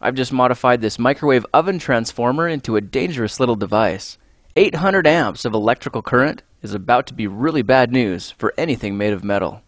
I've just modified this microwave oven transformer into a dangerous little device. 800 amps of electrical current is about to be really bad news for anything made of metal.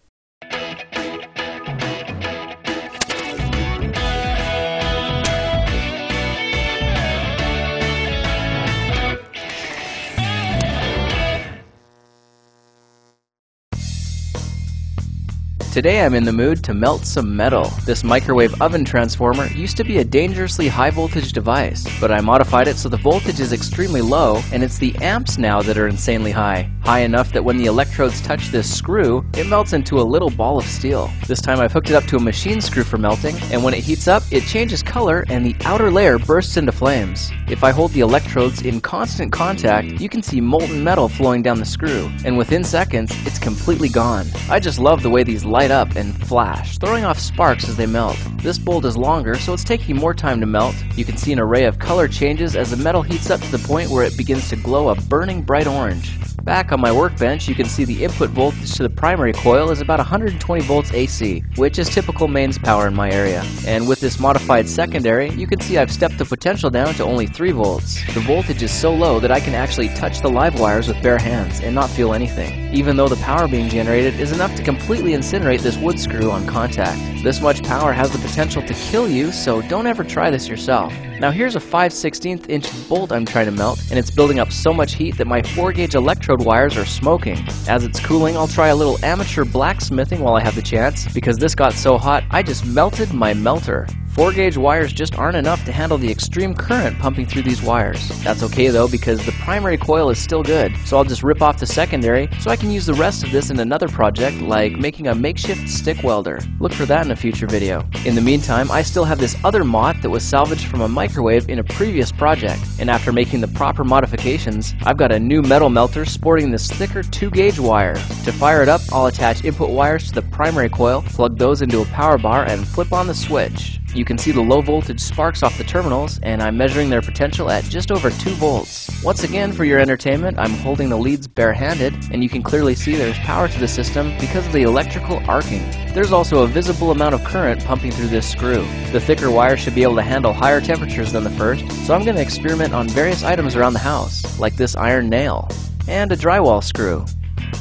Today I'm in the mood to melt some metal. This microwave oven transformer used to be a dangerously high voltage device, but I modified it so the voltage is extremely low and it's the amps now that are insanely high. High enough that when the electrodes touch this screw, it melts into a little ball of steel. This time I've hooked it up to a machine screw for melting, and when it heats up, it changes color and the outer layer bursts into flames. If I hold the electrodes in constant contact, you can see molten metal flowing down the screw, and within seconds, it's completely gone. I just love the way these light up and flash, throwing off sparks as they melt. This bolt is longer, so it's taking more time to melt. You can see an array of color changes as the metal heats up to the point where it begins to glow a burning bright orange. Back on my workbench, you can see the input voltage to the primary coil is about 120 volts AC, which is typical mains power in my area. And with this modified secondary, you can see I've stepped the potential down to only 3 volts. The voltage is so low that I can actually touch the live wires with bare hands and not feel anything, even though the power being generated is enough to completely incinerate this wood screw on contact. This much power has the potential to kill you, so don't ever try this yourself. Now here's a 5/16 inch bolt I'm trying to melt, and it's building up so much heat that my 4-gauge electrode wires are smoking. As it's cooling, I'll try a little amateur blacksmithing while I have the chance. Because this got so hot, I just melted my melter. 4-gauge wires just aren't enough to handle the extreme current pumping through these wires. That's okay though, because the primary coil is still good, so I'll just rip off the secondary so I can use the rest of this in another project, like making a makeshift stick welder. Look for that in a future video. In the meantime, I still have this other MOT that was salvaged from a microwave in a previous project, and after making the proper modifications, I've got a new metal melter sporting this thicker 2-gauge wire. To fire it up, I'll attach input wires to the primary coil, plug those into a power bar, and flip on the switch. You can see the low voltage sparks off the terminals, and I'm measuring their potential at just over 2 volts. Once again, for your entertainment, I'm holding the leads barehanded, and you can clearly see there's power to the system because of the electrical arcing. There's also a visible amount of current pumping through this screw. The thicker wire should be able to handle higher temperatures than the first, so I'm going to experiment on various items around the house, like this iron nail, and a drywall screw.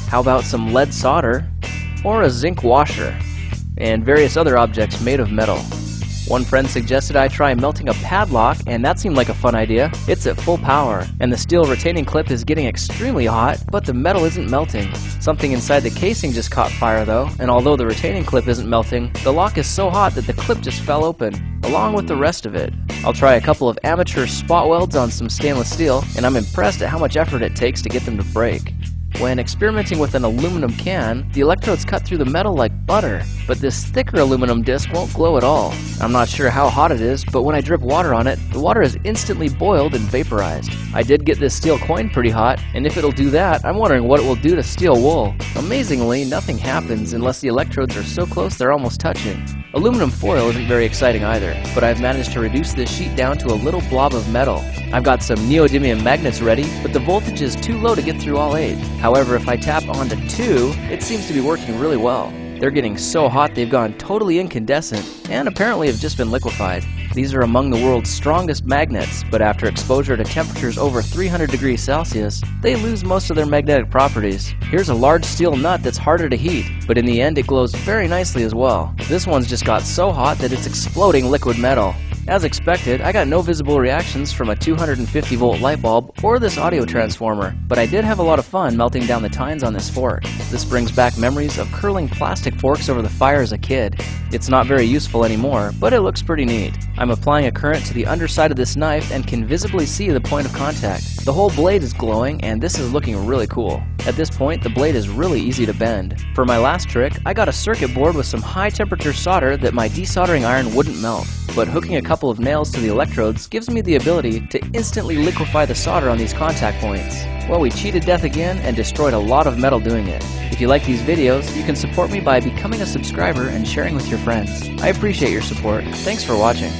How about some lead solder, or a zinc washer, and various other objects made of metal. One friend suggested I try melting a padlock, and that seemed like a fun idea. It's at full power, and the steel retaining clip is getting extremely hot, but the metal isn't melting. Something inside the casing just caught fire though, and although the retaining clip isn't melting, the lock is so hot that the clip just fell open, along with the rest of it. I'll try a couple of amateur spot welds on some stainless steel, and I'm impressed at how much effort it takes to get them to break. When experimenting with an aluminum can, the electrodes cut through the metal like butter, but this thicker aluminum disc won't glow at all. I'm not sure how hot it is, but when I drip water on it, the water is instantly boiled and vaporized. I did get this steel coin pretty hot, and if it'll do that, I'm wondering what it will do to steel wool. Amazingly, nothing happens unless the electrodes are so close they're almost touching. Aluminum foil isn't very exciting either, but I've managed to reduce this sheet down to a little blob of metal. I've got some neodymium magnets ready, but the voltage is too low to get through all 8. However, if I tap onto 2, it seems to be working really well. They're getting so hot they've gone totally incandescent, and apparently have just been liquefied. These are among the world's strongest magnets, but after exposure to temperatures over 300 degrees Celsius, they lose most of their magnetic properties. Here's a large steel nut that's harder to heat, but in the end it glows very nicely as well. This one's just got so hot that it's exploding liquid metal. As expected, I got no visible reactions from a 250 volt light bulb or this audio transformer, but I did have a lot of fun melting down the tines on this fork. This brings back memories of curling plastic forks over the fire as a kid. It's not very useful anymore, but it looks pretty neat. I'm applying a current to the underside of this knife and can visibly see the point of contact. The whole blade is glowing, and this is looking really cool. At this point, the blade is really easy to bend. For my last trick, I got a circuit board with some high temperature solder that my desoldering iron wouldn't melt, but hooking a couple of nails to the electrodes gives me the ability to instantly liquefy the solder on these contact points. Well, we cheated death again and destroyed a lot of metal doing it. If you like these videos, you can support me by becoming a subscriber and sharing with your friends. I appreciate your support. Thanks for watching.